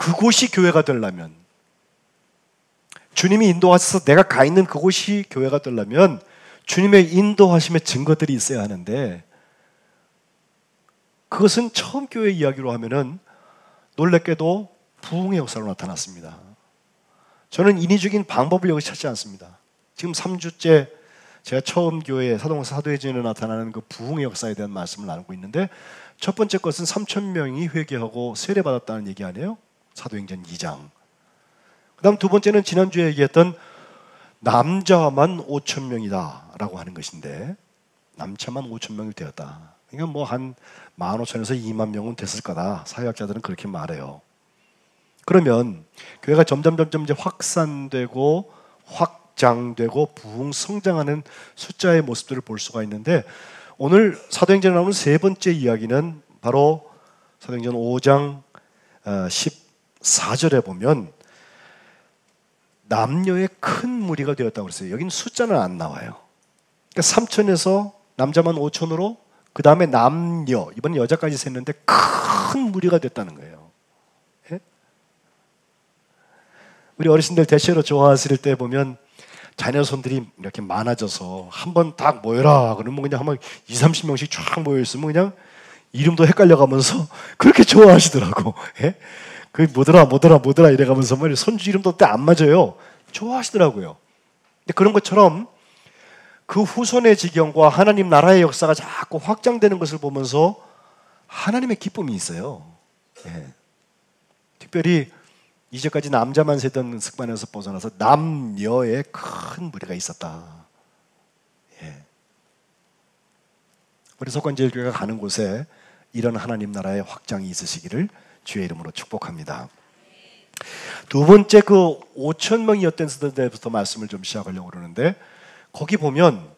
그곳이 교회가 되려면, 주님이 인도하셔서 내가 가 있는 그곳이 교회가 되려면 주님의 인도하심의 증거들이 있어야 하는데, 그것은 처음 교회 이야기로 하면은 놀랍게도 부흥의 역사로 나타났습니다. 저는 인위적인 방법을 여기 찾지 않습니다. 지금 3주째 제가 처음 교회 사도행전에 나타나는 그 부흥의 역사에 대한 말씀을 나누고 있는데, 첫 번째 것은 3,000명이 회개하고 세례받았다는 얘기 아니에요? 사도행전 2장. 그 다음 두 번째는 지난주에 얘기했던 남자만 5,000명이다 라고 하는 것인데, 남자만 5,000명이 되었다. 그러니까 뭐 한 15,000에서 2만 명은 됐을 거다. 사회학자들은 그렇게 말해요. 그러면 교회가 점점 이제 확산되고 확장되고 부흥 성장하는 숫자의 모습들을 볼 수가 있는데, 오늘 사도행전에 나오는 세 번째 이야기는 바로 사도행전 5장 14절에 보면 남녀의 큰 무리가 되었다고 그랬어요. 여기는 숫자는 안 나와요. 그러니까 3,000에서 남자만 5,000으로 그 다음에 남녀, 이번엔 여자까지 셌는데 큰 무리가 됐다는 거예요. 예? 우리 어르신들 대체로 좋아하실 때 보면 자녀손들이 이렇게 많아져서 한번 딱 모여라 그러면 그냥 한번 20-30명씩 쫙 모여있으면 그냥 이름도 헷갈려가면서 그렇게 좋아하시더라고. 예? 그 뭐더라 이래가면서 말이야. 손주 이름도 때 안 맞아요. 좋아하시더라고요. 근데 그런 것처럼 그 후손의 지경과 하나님 나라의 역사가 자꾸 확장되는 것을 보면서 하나님의 기쁨이 있어요. 예. 특별히 이제까지 남자만 세던 습관에서 벗어나서 남녀의 큰 무리가 있었다. 예. 우리 석관제일교회가 가는 곳에 이런 하나님 나라의 확장이 있으시기를 주의 이름으로 축복합니다. 두 번째 그 5,000명이었던 때부터 말씀을 좀 시작하려고 그러는데, 거기 보면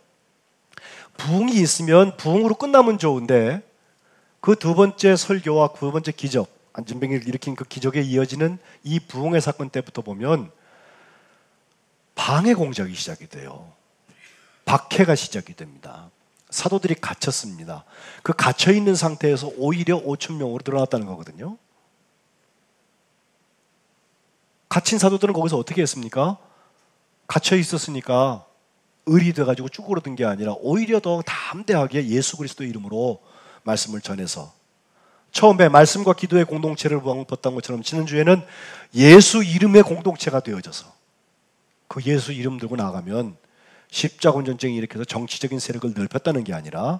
부흥이 있으면 부흥으로 끝나면 좋은데 그 두 번째 설교와 두 번째 기적, 안진뱅이를 일으킨 그 기적에 이어지는 이 부흥의 사건 때부터 보면 방해 공작이 시작이 돼요. 박해가 시작이 됩니다. 사도들이 갇혔습니다. 그 갇혀있는 상태에서 오히려 5,000명으로 늘어났다는 거거든요. 갇힌 사도들은 거기서 어떻게 했습니까? 갇혀 있었으니까 을이 돼가지고 쭈그러든 게 아니라 오히려 더 담대하게 예수 그리스도의 이름으로 말씀을 전해서, 처음에 말씀과 기도의 공동체를 보았던 것처럼 지난주에는 예수 이름의 공동체가 되어져서 그 예수 이름 들고 나가면 십자군 전쟁이 일으켜서 정치적인 세력을 넓혔다는 게 아니라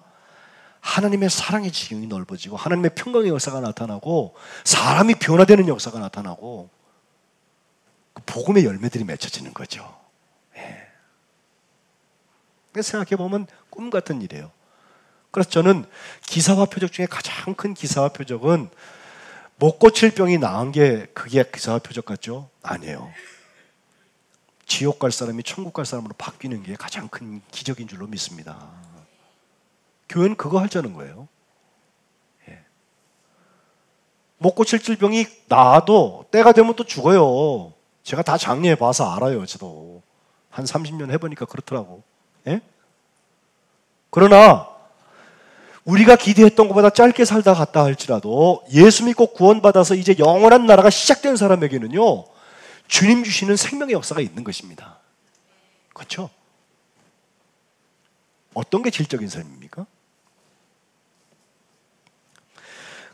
하나님의 사랑의 지경이 넓어지고 하나님의 평강의 역사가 나타나고 사람이 변화되는 역사가 나타나고 그 복음의 열매들이 맺혀지는 거죠. 예. 생각해보면 꿈 같은 일이에요. 그래서 저는 기사와 표적 중에 가장 큰 기사와 표적은 못 고칠 병이 나은 게 그게 기사와 표적 같죠? 아니에요. 지옥 갈 사람이 천국 갈 사람으로 바뀌는 게 가장 큰 기적인 줄로 믿습니다. 교회는 그거 하자는 거예요. 예. 못 고칠 질병이 나아도 때가 되면 또 죽어요. 제가 다 장례해 봐서 알아요. 저도 한 30년 해보니까 그렇더라고. 예? 그러나 우리가 기대했던 것보다 짧게 살다 갔다 할지라도 예수 믿고 구원받아서 이제 영원한 나라가 시작된 사람에게는요, 주님 주시는 생명의 역사가 있는 것입니다. 그렇죠? 어떤 게 질적인 삶입니까?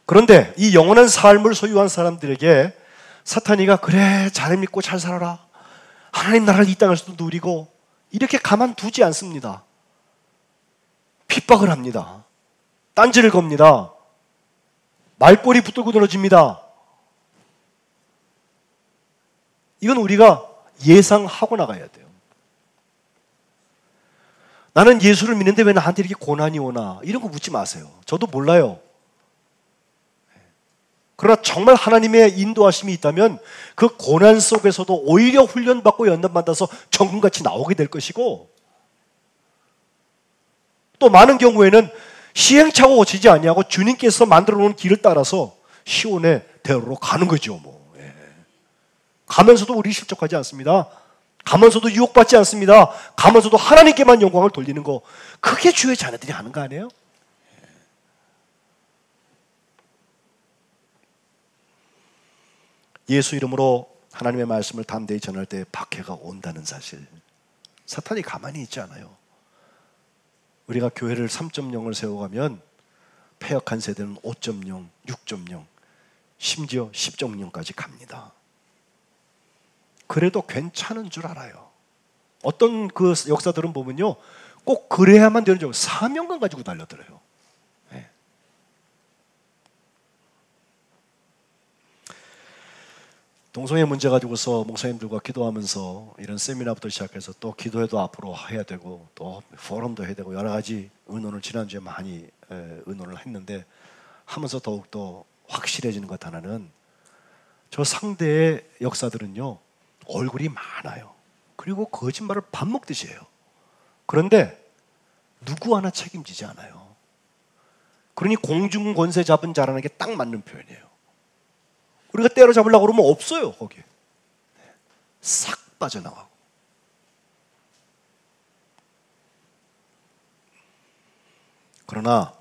그런데 이 영원한 삶을 소유한 사람들에게 사탄이가 그래 잘 믿고 잘 살아라, 하나님 나라를 이 땅에서도 누리고, 이렇게 가만두지 않습니다. 핍박을 합니다. 딴지를 겁니다. 말꼬리 붙들고 늘어집니다. 이건 우리가 예상하고 나가야 돼요. 나는 예수를 믿는데 왜 나한테 이렇게 고난이 오나, 이런 거 묻지 마세요. 저도 몰라요. 그러나 정말 하나님의 인도하심이 있다면 그 고난 속에서도 오히려 훈련받고 연단받아서 정금같이 나오게 될 것이고, 또 많은 경우에는 시행착오 거치지 아니하고 주님께서 만들어 놓은 길을 따라서 시온의 대로로 가는 거죠. 뭐. 예. 가면서도 우리 실족하지 않습니다. 가면서도 유혹받지 않습니다. 가면서도 하나님께만 영광을 돌리는 거, 그게 주의 자녀들이 하는 거 아니에요? 예수 이름으로 하나님의 말씀을 담대히 전할 때 박해가 온다는 사실, 사탄이 가만히 있지 않아요. 우리가 교회를 3.0을 세워가면 폐역한 세대는 5.0, 6.0, 심지어 10.0까지 갑니다. 그래도 괜찮은 줄 알아요. 어떤 그 역사들은 보면요, 꼭 그래야만 되는 줄 사명감 가지고 달려들어요. 네. 동성애 문제 가지고서 목사님들과 기도하면서 이런 세미나부터 시작해서 또 기도회도 앞으로 해야 되고 또 포럼도 해야 되고 여러 가지 의논을 지난주에 많이 의논을 했는데, 하면서 더욱더 확실해지는 것 하나는, 저 상대의 역사들은요 얼굴이 많아요. 그리고 거짓말을 밥 먹듯이 해요. 그런데 누구 하나 책임지지 않아요. 그러니 공중 권세 잡은 자라는 게 딱 맞는 표현이에요. 우리가 때려잡으려고 그러면 없어요. 거기에 싹 빠져나가고. 그러나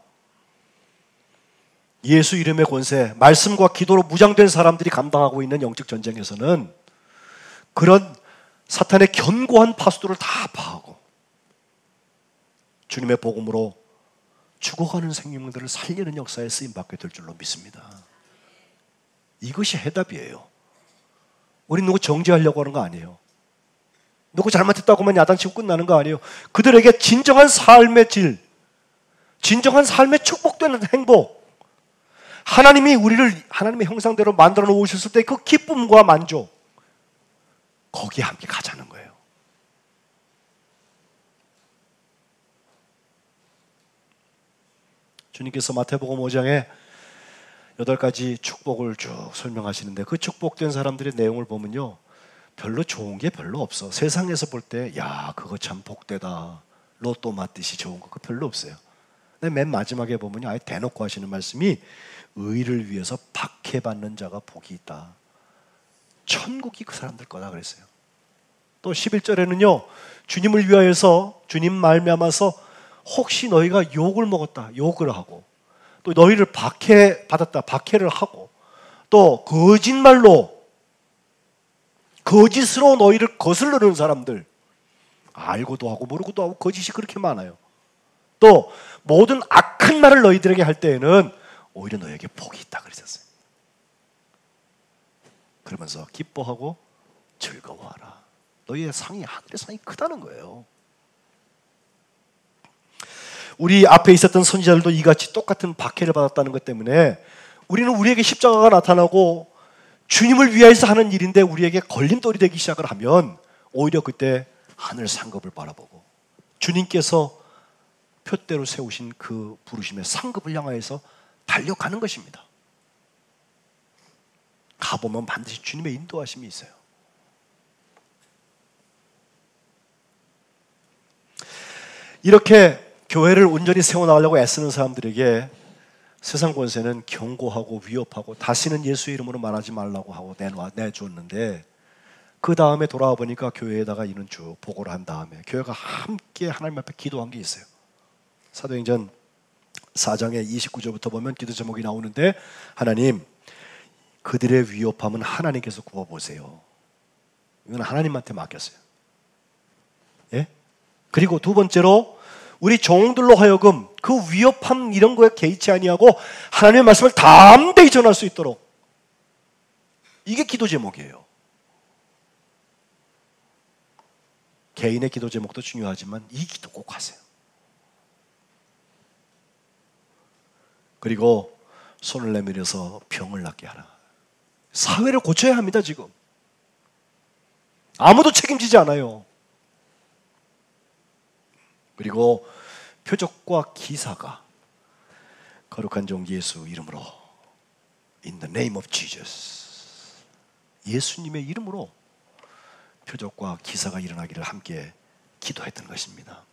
예수 이름의 권세, 말씀과 기도로 무장된 사람들이 감당하고 있는 영적 전쟁에서는 그런 사탄의 견고한 파수도를 다 파하고 주님의 복음으로 죽어가는 생명들을 살리는 역사에 쓰임받게 될 줄로 믿습니다. 이것이 해답이에요. 우리 누구 정죄하려고 하는 거 아니에요. 누구 잘못했다고만 야단치고 끝나는 거 아니에요. 그들에게 진정한 삶의 질, 진정한 삶의 축복되는 행복, 하나님이 우리를 하나님의 형상대로 만들어 놓으셨을 때 그 기쁨과 만족, 거기에 함께 가자는 거예요. 주님께서 마태복음 5장에 8가지 축복을 쭉 설명하시는데, 그 축복된 사람들의 내용을 보면요 별로 좋은 게 별로 없어. 세상에서 볼 때 야 그거 참 복되다, 로또 맞듯이 좋은 거, 그거 별로 없어요. 근데 맨 마지막에 보면요 아예 대놓고 하시는 말씀이 의를 위해서 박해받는 자가 복이 있다. 천국이 그 사람들 거다 그랬어요. 또 11절에는요 주님을 위하여서 주님 말미암아서 혹시 너희가 욕을 먹었다, 욕을 하고, 또 너희를 박해받았다, 박해를 하고, 또 거짓말로 거짓으로 너희를 거슬르는 사람들, 알고도 하고 모르고도 하고 거짓이 그렇게 많아요. 또 모든 악한 말을 너희들에게 할 때에는 오히려 너희에게 복이 있다 그랬었어요. 그러면서 기뻐하고 즐거워하라. 너희의 상이 하늘의 상이 크다는 거예요. 우리 앞에 있었던 선지자들도 이같이 똑같은 박해를 받았다는 것 때문에 우리는 우리에게 십자가가 나타나고 주님을 위해서 하는 일인데 우리에게 걸림돌이 되기 시작을 하면 오히려 그때 하늘 상급을 바라보고 주님께서 표대로 세우신 그 부르심의 상급을 향하여서 달려가는 것입니다. 가보면 반드시 주님의 인도하심이 있어요. 이렇게 교회를 온전히 세워나가려고 애쓰는 사람들에게 세상 권세는 경고하고 위협하고 다시는 예수 이름으로 말하지 말라고 하고 내주었는데, 그 다음에 돌아와 보니까 교회에다가 이런 쭉 보고를 한 다음에 교회가 함께 하나님 앞에 기도한 게 있어요. 사도행전 4장의 29절부터 보면 기도 제목이 나오는데, 하나님 그들의 위협함은 하나님께서 구워보세요. 이건 하나님한테 맡겼어요. 예? 그리고 두 번째로 우리 종들로 하여금 그 위협함 이런 거에 개의치 아니하고 하나님의 말씀을 담대히 전할 수 있도록, 이게 기도 제목이에요. 개인의 기도 제목도 중요하지만 이 기도 꼭 하세요. 그리고 손을 내밀어서 병을 낫게 하라. 사회를 고쳐야 합니다. 지금 아무도 책임지지 않아요. 그리고 표적과 기사가 거룩한 종 예수 이름으로, In the name of Jesus, 예수님의 이름으로 표적과 기사가 일어나기를 함께 기도했던 것입니다.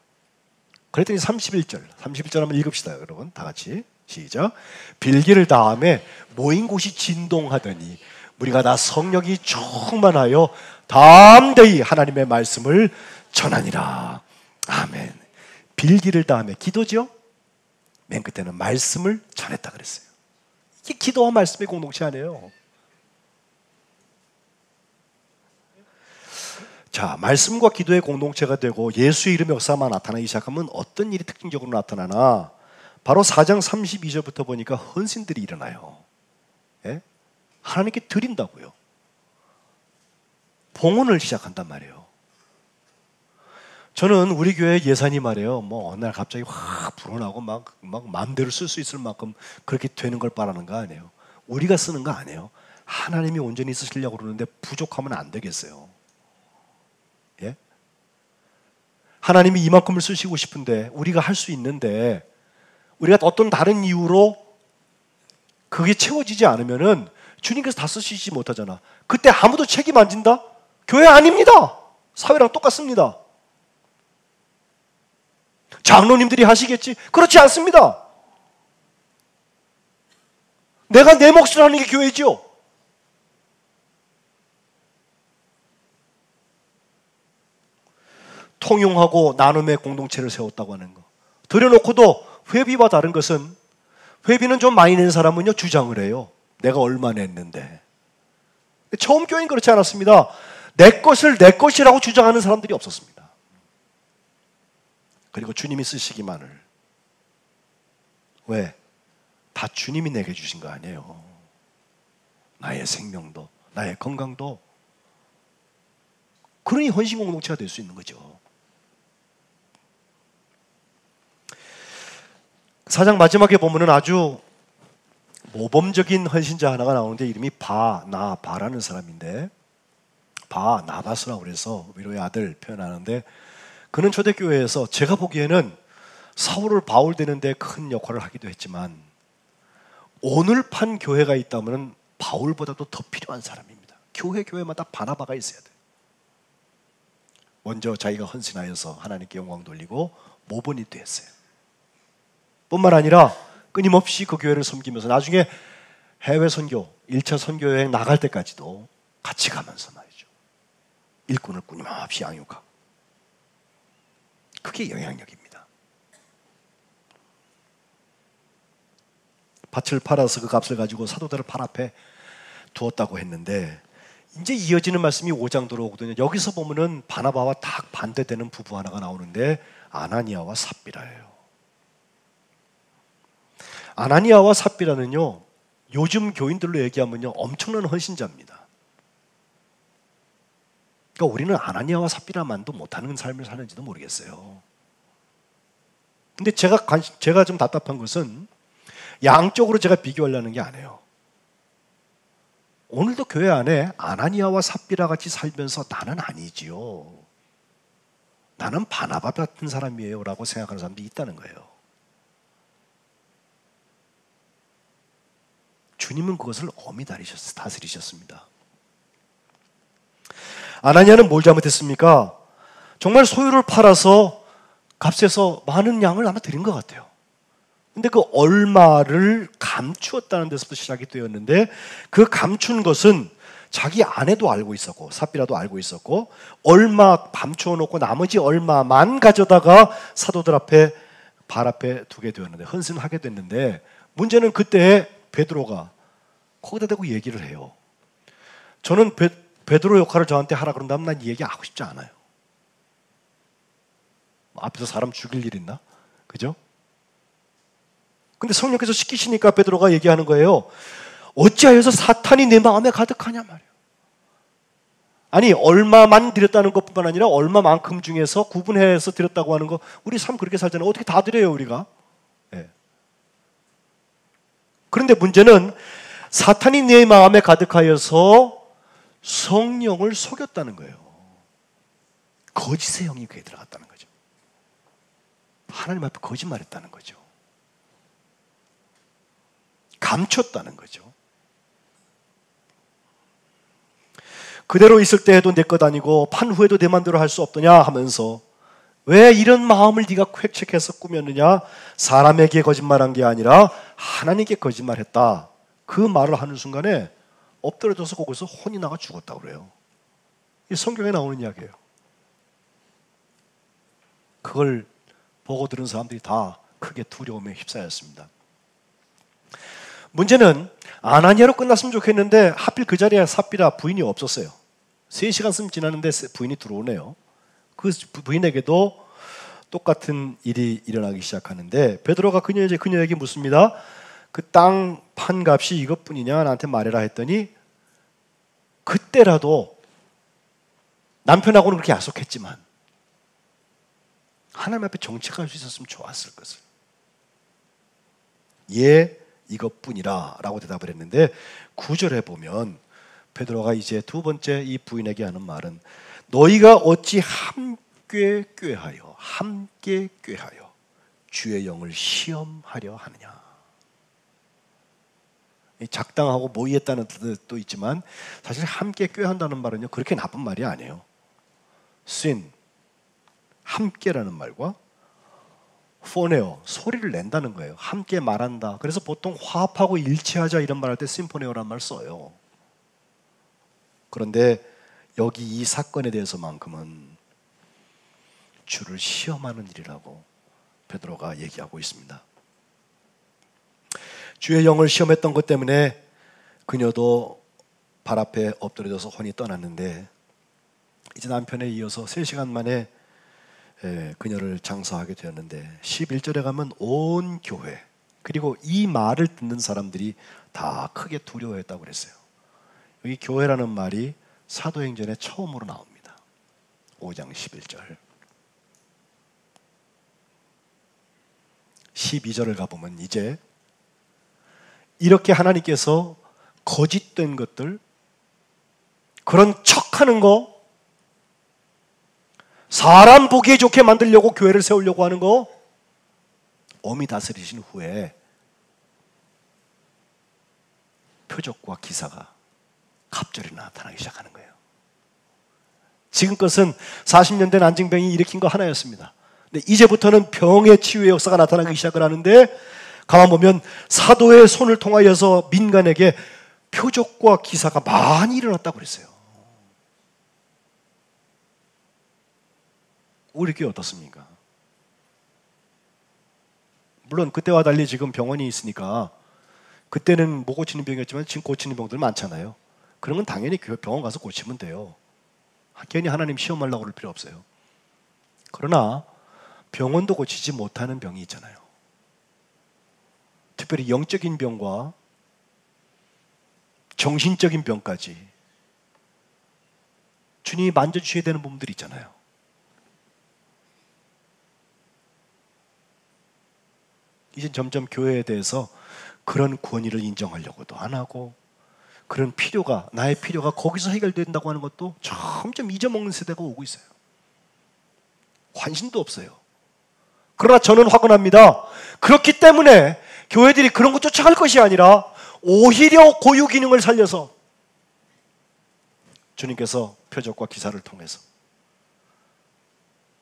그랬더니 31절 한번 읽읍시다. 여러분 다 같이 시작. 빌기를 다음에 모인 곳이 진동하더니 우리가 다 성령이 충만하여 담대히 하나님의 말씀을 전하니라. 아멘. 빌기를 다음에 기도죠. 맨 끝에는 말씀을 전했다 그랬어요. 이게 기도와 말씀의 공동체 아니에요. 자, 말씀과 기도의 공동체가 되고 예수의 이름의 역사만 나타나기 시작하면 어떤 일이 특징적으로 나타나나, 바로 4장 32절부터 보니까 헌신들이 일어나요. 예? 하나님께 드린다고요. 봉헌을 시작한단 말이에요. 저는 우리 교회 예산이 말이에요, 뭐 어느 날 갑자기 확 불어나고 막 마음대로 쓸 수 있을 만큼 그렇게 되는 걸 바라는 거 아니에요. 우리가 쓰는 거 아니에요. 하나님이 온전히 쓰시려고 그러는데 부족하면 안 되겠어요. 예? 하나님이 이만큼을 쓰시고 싶은데, 우리가 할 수 있는데 우리가 어떤 다른 이유로 그게 채워지지 않으면은 주님께서 다 쓰시지 못하잖아. 그때 아무도 책임 안 진다? 교회 아닙니다. 사회랑 똑같습니다. 장로님들이 하시겠지? 그렇지 않습니다. 내가 내 몫을 하는 게 교회죠. 통용하고 나눔의 공동체를 세웠다고 하는 거. 들여놓고도 회비와 다른 것은, 회비는 좀 많이 낸 사람은요 주장을 해요. 내가 얼마 냈는데. 처음 교회는 그렇지 않았습니다. 내 것을 내 것이라고 주장하는 사람들이 없었습니다. 그리고 주님이 쓰시기만을. 왜? 다 주님이 내게 주신 거 아니에요. 나의 생명도, 나의 건강도. 그러니 헌신 공동체가 될 수 있는 거죠. 4장 마지막에 보면은 아주 모범적인 헌신자 하나가 나오는데, 이름이 바라는 사람인데, 나바스라고 그래서 위로의 아들 표현하는데, 그는 초대교회에서 제가 보기에는 사울을 바울되는 데 큰 역할을 하기도 했지만, 오늘 판 교회가 있다면 바울보다도 더 필요한 사람입니다. 교회마다 바나바가 있어야 돼요. 먼저 자기가 헌신하여서 하나님께 영광 돌리고 모범이 됐어요. 뿐만 아니라 끊임없이 그 교회를 섬기면서 나중에 해외 선교, 1차 선교 여행 나갈 때까지도 같이 가면서 말이죠, 일꾼을 끊임없이 양육하고. 그게 영향력입니다. 밭을 팔아서 그 값을 가지고 사도들을 발 앞에 두었다고 했는데, 이제 이어지는 말씀이 5장 들어오거든요. 여기서 보면은 바나바와 딱 반대되는 부부 하나가 나오는데, 아나니아와 삽비라예요. 아나니아와 삽비라는요, 요즘 교인들로 얘기하면요 엄청난 헌신자입니다. 그러니까 우리는 아나니아와 삽비라만도 못하는 삶을 사는지도 모르겠어요. 근데 제가 좀 답답한 것은, 양쪽으로 제가 비교하려는 게 아니에요. 오늘도 교회 안에 아나니아와 삽비라 같이 살면서 나는 아니지요, 나는 바나바 같은 사람이에요 라고 생각하는 사람들이 있다는 거예요. 주님은 그것을 엄히 다스리셨습니다. 아나니아는 뭘 잘못했습니까? 정말 소유를 팔아서 값에서 많은 양을 아마 드린 것 같아요. 근데 그 얼마를 감추었다는 데서부터 시작이 되었는데, 그 감춘 것은 자기 아내도 알고 있었고 삽비라도 알고 있었고, 얼마 감추어 놓고 나머지 얼마만 가져다가 사도들 앞에, 발 앞에 두게 되었는데, 헌신을 하게 됐는데, 문제는 그때 베드로가 거기다 대고 얘기를 해요. 저는 베드로 역할을 저한테 하라 그런다면 난 이 얘기 하고 싶지 않아요. 앞에서 사람 죽일 일 있나? 그죠? 근데 성령께서 시키시니까 베드로가 얘기하는 거예요. 어찌하여서 사탄이 내 마음에 가득하냐 말이에요. 아니, 얼마만 드렸다는 것뿐만 아니라 얼마만큼 중에서 구분해서 드렸다고 하는 거, 우리 삶 그렇게 살잖아요. 어떻게 다 드려요 우리가? 네. 그런데 문제는 사탄이 내 마음에 가득하여서 성령을 속였다는 거예요. 거짓의 영이 그에 들어갔다는 거죠. 하나님 앞에 거짓말했다는 거죠. 감췄다는 거죠. 그대로 있을 때에도 내 것 아니고 판 후에도 내 맘대로 할 수 없더냐 하면서, 왜 이런 마음을 네가 획책해서 꾸몄느냐? 사람에게 거짓말한 게 아니라 하나님께 거짓말했다. 그 말을 하는 순간에 엎드려져서 거기서 혼이 나가 죽었다고 그래요. 이 성경에 나오는 이야기예요. 그걸 보고 들은 사람들이 다 크게 두려움에 휩싸였습니다. 문제는 아나니아로 끝났으면 좋겠는데 하필 그 자리에 삽비라 부인이 없었어요. 3시간쯤 지났는데 부인이 들어오네요. 그 부인에게도 똑같은 일이 일어나기 시작하는데 베드로가 그녀에게 묻습니다. 그 땅 판값이 이것뿐이냐 나한테 말해라 했더니 그때라도 남편하고는 그렇게 약속했지만 하나님 앞에 정직할 수 있었으면 좋았을 것을. 예, 이것뿐이라 라고 대답을 했는데 9절에 보면 베드로가 이제 두 번째 이 부인에게 하는 말은 너희가 어찌 함께 꾀하여 주의 영을 시험하려 하느냐. 작당하고 모의했다는 뜻도 있지만 사실 함께 꾀한다는 말은요 그렇게 나쁜 말이 아니에요. sin, 함께라는 말과 포네오, 소리를 낸다는 거예요. 함께 말한다. 그래서 보통 화합하고 일치하자 이런 말 할 때 심포네오라는 말 써요. 그런데 여기 이 사건에 대해서만큼은 주를 시험하는 일이라고 베드로가 얘기하고 있습니다. 주의 영을 시험했던 것 때문에 그녀도 발 앞에 엎드려져서 혼이 떠났는데 이제 남편에 이어서 3시간 만에 그녀를 장사하게 되었는데 11절에 가면 온 교회 그리고 이 말을 듣는 사람들이 다 크게 두려워했다고 그랬어요. 여기 교회라는 말이 사도행전에 처음으로 나옵니다. 5장 11절 12절을 가보면 이제 이렇게 하나님께서 거짓된 것들 그런 척하는 거 사람 보기에 좋게 만들려고 교회를 세우려고 하는 거 엄히 다스리신 후에 표적과 기사가 갑절이 나타나기 시작하는 거예요. 지금껏은 40년 된 안징병이 일으킨 거 하나였습니다. 근데 이제부터는 병의 치유의 역사가 나타나기 시작을 하는데 가만 보면 사도의 손을 통하여서 민간에게 표적과 기사가 많이 일어났다고 그랬어요. 우리 교회 어떻습니까? 물론 그때와 달리 지금 병원이 있으니까 그때는 못 고치는 병이었지만 지금 고치는 병들 많잖아요. 그런 건 당연히 병원 가서 고치면 돼요. 괜히 하나님 시험하려고 그럴 필요 없어요. 그러나 병원도 고치지 못하는 병이 있잖아요. 특별히 영적인 병과 정신적인 병까지 주님이 만져주셔야 되는 부분들이 있잖아요. 이제 점점 교회에 대해서 그런 권위를 인정하려고도 안 하고 그런 필요가 나의 필요가 거기서 해결된다고 하는 것도 점점 잊어먹는 세대가 오고 있어요. 관심도 없어요. 그러나 저는 확언합니다. 그렇기 때문에 교회들이 그런 것 쫓아갈 것이 아니라 오히려 고유 기능을 살려서 주님께서 표적과 기사를 통해서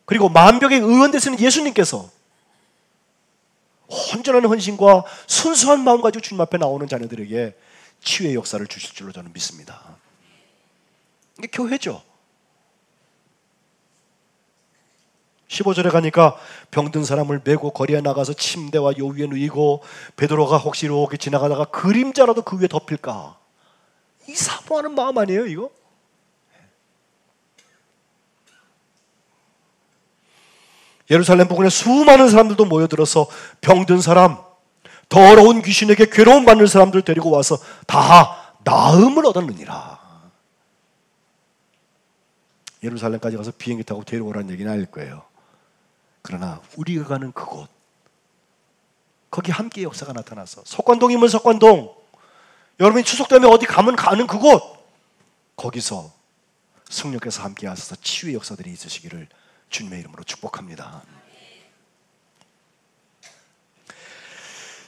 그리고 만병의 의원 되시는 예수님께서 온전한 헌신과 순수한 마음 가지고 주님 앞에 나오는 자녀들에게 치유의 역사를 주실 줄로 저는 믿습니다. 이게 교회죠. 15절에 가니까 병든 사람을 메고 거리에 나가서 침대와 요 위에 누이고 베드로가 혹시 이렇게 지나가다가 그림자라도 그 위에 덮일까? 이 사모하는 마음 아니에요 이거? 예루살렘 부근에 수많은 사람들도 모여들어서 병든 사람, 더러운 귀신에게 괴로움 받는 사람들 데리고 와서 다 나음을 얻었느니라. 예루살렘까지 가서 비행기 타고 데려오라는 얘기는 아닐 거예요. 그러나 우리가 가는 그곳, 거기 함께 역사가 나타나서 석관동이면 석관동, 여러분이 추석 때문에 어디 가면 가는 그곳, 거기서 성령께서 함께 하셔서 치유의 역사들이 있으시기를 주님의 이름으로 축복합니다.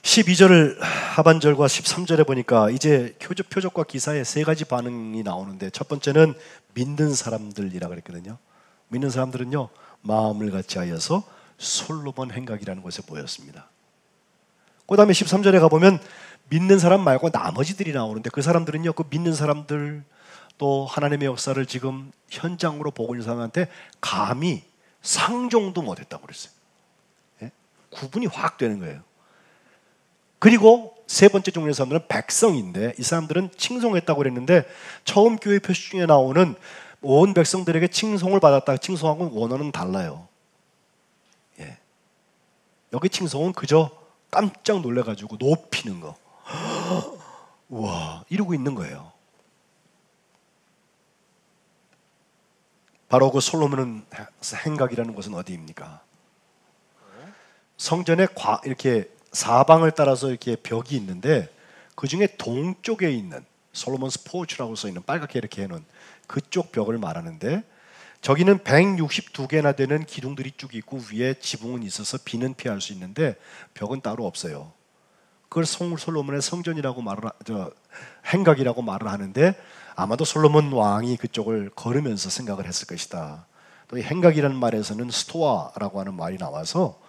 12절 하반절과 13절에 보니까 이제 표적과 기사의 세 가지 반응이 나오는데 첫 번째는 믿는 사람들이라고 그랬거든요. 믿는 사람들은요 마음을 같이 하여서 솔로몬 행각이라는 곳에 모였습니다. 그 다음에 13절에 가보면 믿는 사람 말고 나머지들이 나오는데 그 사람들은요 그 믿는 사람들 또 하나님의 역사를 지금 현장으로 보고 있는 사람한테 감히 상종도 못했다고 그랬어요. 예? 구분이 확 되는 거예요. 그리고 세 번째 종류의 사람들은 백성인데 이 사람들은 칭송했다고 그랬는데 처음 교회 표시 중에 나오는 온 백성들에게 칭송을 받았다. 칭송하고 원어는 달라요. 예. 여기 칭송은 그저 깜짝 놀래가지고 높이는 거. 우와, 이러고 있는 거예요. 바로 그 솔로몬은 행각이라는 곳은 어디입니까? 성전에 이렇게 사방을 따라서 이렇게 벽이 있는데 그 중에 동쪽에 있는 솔로몬스 포츠라고 써 있는 빨갛게 이렇게 해놓은 그쪽 벽을 말하는데, 저기는 162개나 되는 기둥들이 쭉 있고 위에 지붕은 있어서 비는 피할 수 있는데 벽은 따로 없어요. 그걸 솔로몬의 성전이라고 행각이라고 말을 하는데, 아마도 솔로몬 왕이 그쪽을 걸으면서 생각을 했을 것이다. 또 이 행각이라는 말에서는 스토아라고 하는 말이 나와서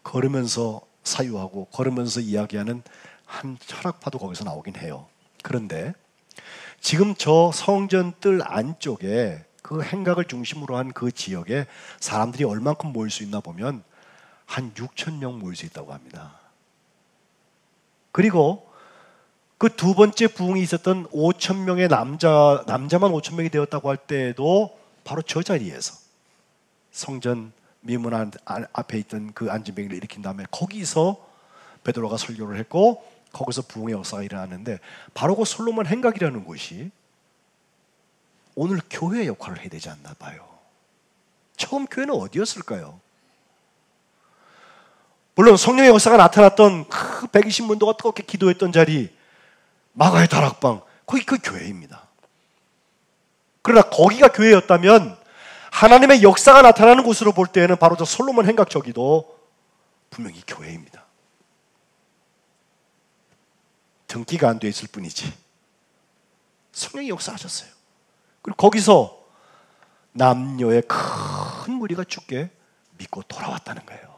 걸으면서 사유하고 걸으면서 이야기하는 한 철학파도 거기서 나오긴 해요. 그런데 지금 저 성전 뜰 안쪽에 그 행각을 중심으로 한 그 지역에 사람들이 얼만큼 모일 수 있나 보면 한 6천 명 모일 수 있다고 합니다. 그리고 그 두 번째 부흥이 있었던 5천 명의 남자만 5천 명이 되었다고 할 때에도 바로 저 자리에서 성전 미문 앞에 있던 그 안진뱅이를 일으킨 다음에 거기서 베드로가 설교를 했고 거기서 부흥의 역사가 일어나는데, 바로 그 솔로몬 행각이라는 곳이 오늘 교회의 역할을 해야 되지 않나 봐요. 처음 교회는 어디였을까요? 물론 성령의 역사가 나타났던 그 120문도가 뜨겁게 기도했던 자리, 마가의 다락방, 거기 그 교회입니다. 그러나 거기가 교회였다면 하나님의 역사가 나타나는 곳으로 볼 때에는 바로 저 솔로몬 행각 저기도 분명히 교회입니다. 등기가 안 돼 있을 뿐이지 성령이 역사하셨어요. 그리고 거기서 남녀의 큰 무리가 주께 믿고 돌아왔다는 거예요.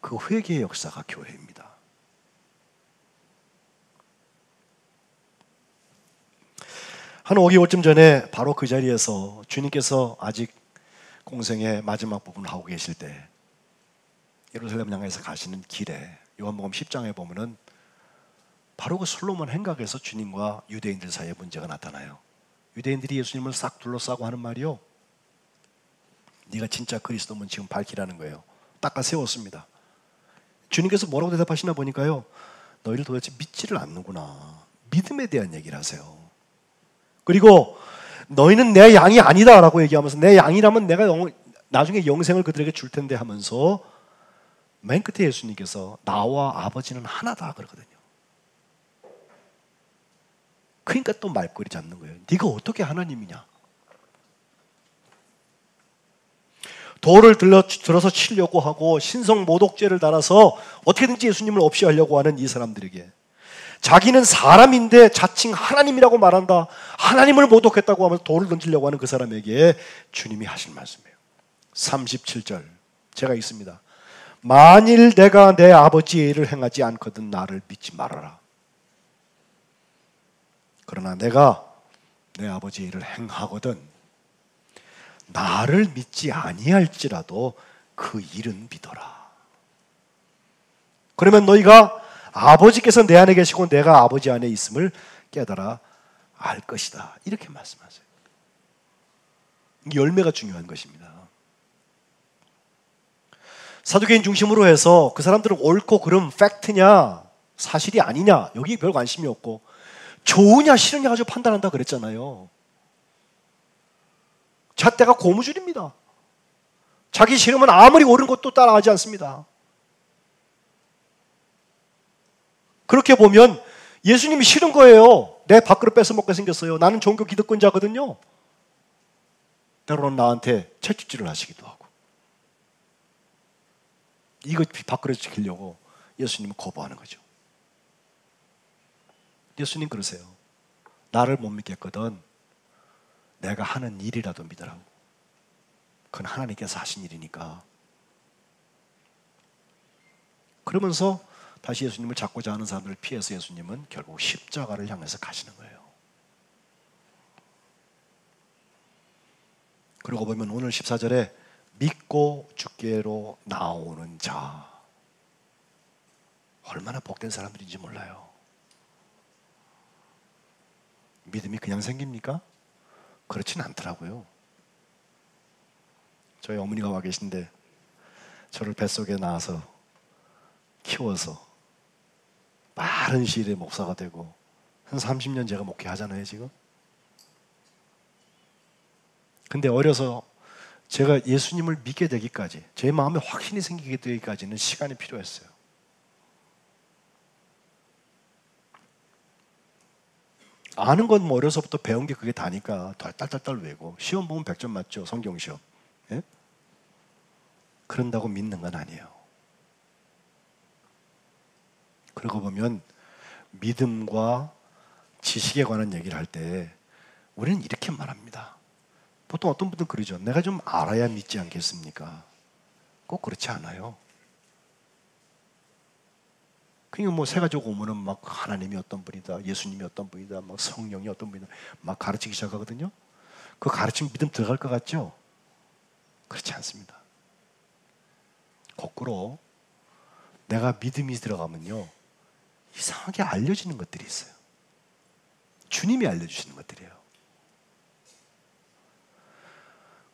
그 회개의 역사가 교회입니다. 한 5개월쯤 전에 바로 그 자리에서 주님께서 아직 공생의 마지막 부분을 하고 계실 때 예루살렘 향해서 가시는 길에 요한복음 10장에 보면은 바로 그 솔로몬 행각에서 주님과 유대인들 사이에 문제가 나타나요. 유대인들이 예수님을 싹 둘러싸고 하는 말이요, 네가 진짜 그리스도면 지금 밝히라는 거예요. 닦아 세웠습니다. 주님께서 뭐라고 대답하시나 보니까요, 너희를 도대체 믿지를 않는구나. 믿음에 대한 얘기를 하세요. 그리고 너희는 내 양이 아니다 라고 얘기하면서, 내 양이라면 내가 나중에 영생을 그들에게 줄 텐데 하면서 맨 끝에 예수님께서 나와 아버지는 하나다 그러거든요. 그러니까 또 말꼬리 잡는 거예요. 네가 어떻게 하나님이냐. 돌을 들어서 치려고 하고 신성 모독죄를 달아서 어떻게든지 예수님을 없이 하려고 하는 이 사람들에게, 자기는 사람인데 자칭 하나님이라고 말한다, 하나님을 모독했다고 하면서 돌을 던지려고 하는 그 사람에게 주님이 하실 말씀이에요. 37절 제가 읽습니다. 만일 내가 내 아버지의 일을 행하지 않거든 나를 믿지 말아라. 그러나 내가 내 아버지의 일을 행하거든 나를 믿지 아니할지라도 그 일은 믿어라. 그러면 너희가 아버지께서 내 안에 계시고 내가 아버지 안에 있음을 깨달아 알 것이다. 이렇게 말씀하세요. 열매가 중요한 것입니다. 사두개인 중심으로 해서 그 사람들은 옳고 그름 팩트냐 사실이 아니냐 여기 별 관심이 없고, 좋으냐 싫으냐 가지고 판단한다 그랬잖아요. 잣대가 고무줄입니다. 자기 싫으면 아무리 옳은 것도 따라하지 않습니다. 그렇게 보면 예수님이 싫은 거예요. 내 밥그릇 뺏어 먹게 생겼어요. 나는 종교 기득권자거든요. 때로는 나한테 채찍질을 하시기도 하고, 이거 밥그릇 지키려고 예수님은 거부하는 거죠. 예수님 그러세요. 나를 못 믿겠거든 내가 하는 일이라도 믿으라고. 그건 하나님께서 하신 일이니까. 그러면서 다시 예수님을 잡고자 하는 사람들을 피해서 예수님은 결국 십자가를 향해서 가시는 거예요. 그러고 보면 오늘 14절에 믿고 주께로 나오는 자, 얼마나 복된 사람들인지 몰라요. 믿음이 그냥 생깁니까? 그렇진 않더라고요. 저희 어머니가 와 계신데 저를 뱃속에 낳아서 키워서 빠른 시일에 목사가 되고 한 30년 제가 목회하잖아요 지금. 근데 어려서 제가 예수님을 믿게 되기까지, 제 마음에 확신이 생기게 되기까지는 시간이 필요했어요. 아는 건 뭐 어려서부터 배운 게 그게 다니까 딸딸딸 외고 시험 보면 100점 맞죠, 성경 시험. 예? 그런다고 믿는 건 아니에요. 그러고 보면 믿음과 지식에 관한 얘기를 할 때 우리는 이렇게 말합니다. 보통 어떤 분들은 그러죠. 내가 좀 알아야 믿지 않겠습니까? 꼭 그렇지 않아요. 그러니까 뭐 세 가지고 오면은 막 하나님이 어떤 분이다, 예수님이 어떤 분이다, 막 성령이 어떤 분이다, 막 가르치기 시작하거든요. 그 가르침 믿음 들어갈 것 같죠? 그렇지 않습니다. 거꾸로 내가 믿음이 들어가면요, 이상하게 알려지는 것들이 있어요. 주님이 알려주시는 것들이에요.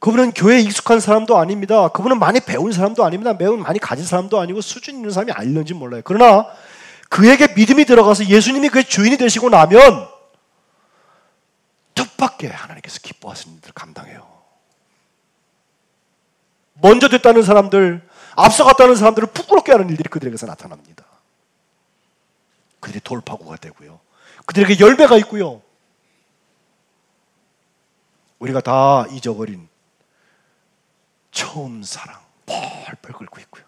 그분은 교회에 익숙한 사람도 아닙니다. 그분은 많이 배운 사람도 아닙니다. 매우 많이 가진 사람도 아니고 수준 있는 사람이 아닐는지 몰라요. 그러나 그에게 믿음이 들어가서 예수님이 그의 주인이 되시고 나면 뜻밖의 하나님께서 기뻐하시는 일들을 감당해요. 먼저 됐다는 사람들, 앞서갔다는 사람들을 부끄럽게 하는 일들이 그들에게서 나타납니다. 그들이 돌파구가 되고요, 그들에게 열매가 있고요, 우리가 다 잊어버린 처음 사랑 펄펄 끓고 있고요.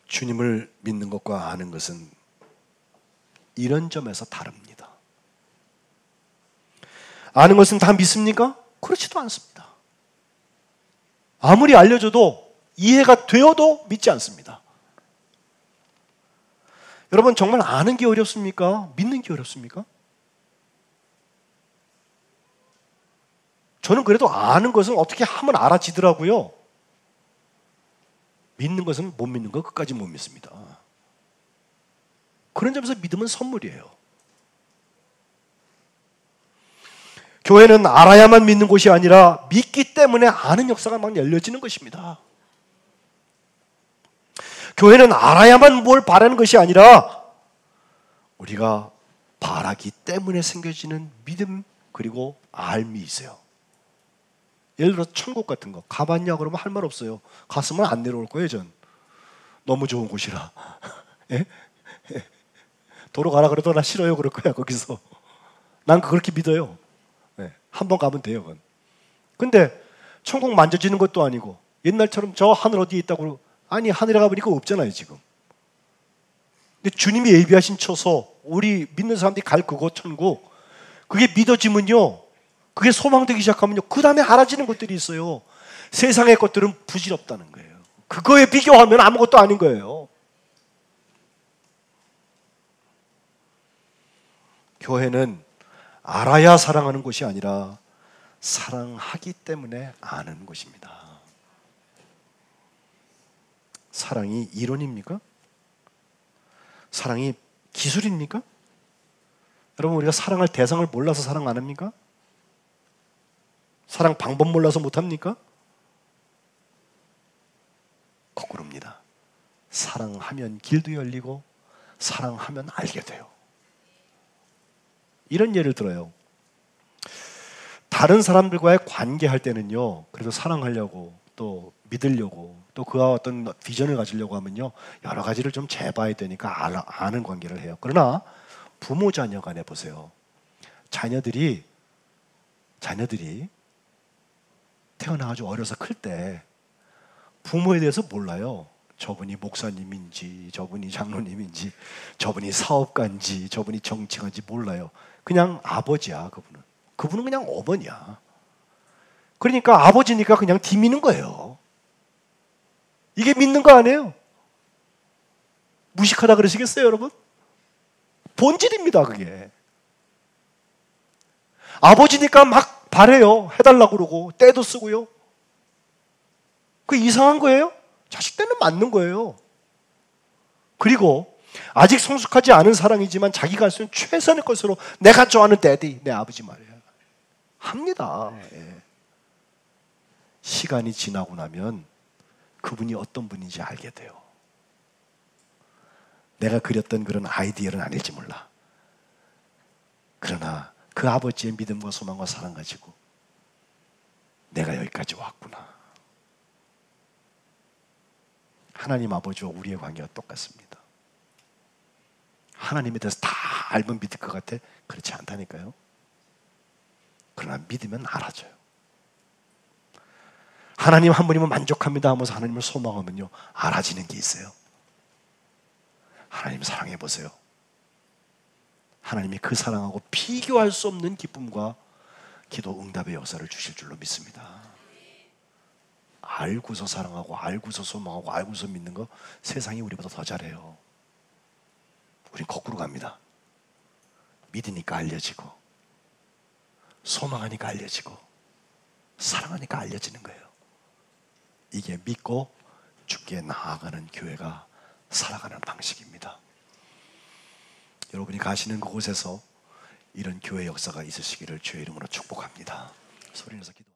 주님을 믿는 것과 아는 것은 이런 점에서 다릅니다. 아는 것은 다 믿습니까? 그렇지도 않습니다. 아무리 알려줘도 이해가 되어도 믿지 않습니다. 여러분, 정말 아는 게 어렵습니까? 믿는 게 어렵습니까? 저는 그래도 아는 것은 어떻게 하면 알아지더라고요. 믿는 것은 못 믿는 거 끝까지 못 믿습니다. 그런 점에서 믿음은 선물이에요. 교회는 알아야만 믿는 곳이 아니라 믿기 때문에 아는 역사가 막 열려지는 것입니다. 교회는 알아야만 뭘 바라는 것이 아니라 우리가 바라기 때문에 생겨지는 믿음, 그리고 알미 있어요. 예를 들어 천국 같은 거 가봤냐 그러면 할 말 없어요. 갔으면 안 내려올 거예요. 전 너무 좋은 곳이라. 예? 도로 가라 그래도 나 싫어요 그럴 거야. 거기서 난 그렇게 믿어요. 예. 한번 가면 돼요. 그건. 근데 천국 만져지는 것도 아니고 옛날처럼 저 하늘 어디에 있다고, 아니 하늘에 가보니까 없잖아요 지금. 근데 주님이 예비하신 처소, 우리 믿는 사람들이 갈 그곳 천국, 그게 믿어지면요, 그게 소망되기 시작하면요, 그 다음에 알아지는 것들이 있어요. 세상의 것들은 부질없다는 거예요. 그거에 비교하면 아무것도 아닌 거예요. 교회는 알아야 사랑하는 곳이 아니라 사랑하기 때문에 아는 곳입니다. 사랑이 이론입니까? 사랑이 기술입니까? 여러분, 우리가 사랑할 대상을 몰라서 사랑 안 합니까? 사랑 방법 몰라서 못합니까? 거꾸로입니다. 사랑하면 길도 열리고 사랑하면 알게 돼요. 이런 예를 들어요. 다른 사람들과의 관계할 때는요, 그래도 사랑하려고 또 믿으려고 또 그와 어떤 비전을 가지려고 하면요, 여러 가지를 좀 재봐야 되니까 아는 관계를 해요. 그러나 부모 자녀 간에 보세요. 자녀들이 태어나가지고 어려서 클 때 부모에 대해서 몰라요. 저분이 목사님인지, 저분이 장로님인지, 저분이 사업가인지, 저분이 정치가인지 몰라요. 그냥 아버지야, 그분은. 그분은 그냥 어머니야. 그러니까 아버지니까 그냥 뒤미는 거예요. 이게 믿는 거 아니에요? 무식하다 그러시겠어요, 여러분? 본질입니다, 그게. 아버지니까 막 바래요. 해달라고 그러고 때도 쓰고요. 그 이상한 거예요? 자식 때는 맞는 거예요. 그리고 아직 성숙하지 않은 사랑이지만 자기가 할 수 있는 최선의 것으로 내가 좋아하는 데디, 내 아버지 말이야. 합니다. 예. 시간이 지나고 나면 그분이 어떤 분인지 알게 돼요. 내가 그렸던 그런 아이디어는 아닐지 몰라. 그러나 그 아버지의 믿음과 소망과 사랑 가지고 내가 여기까지 왔구나. 하나님 아버지와 우리의 관계가 똑같습니다. 하나님에 대해서 다 알면 믿을 것 같아? 그렇지 않다니까요. 그러나 믿으면 알아져요. 하나님 한 분이면 만족합니다 하면서 하나님을 소망하면요, 알아지는 게 있어요. 하나님 사랑해 보세요. 하나님이 그 사랑하고 비교할 수 없는 기쁨과 기도 응답의 역사를 주실 줄로 믿습니다. 알고서 사랑하고 알고서 소망하고 알고서 믿는 거 세상이 우리보다 더 잘해요. 우린 거꾸로 갑니다. 믿으니까 알려지고 소망하니까 알려지고 사랑하니까 알려지는 거예요. 이게 믿고 주께 나아가는 교회가 살아가는 방식입니다. 여러분이 가시는 그곳에서 이런 교회 역사가 있으시기를 주의 이름으로 축복합니다. 소리 내서 기도.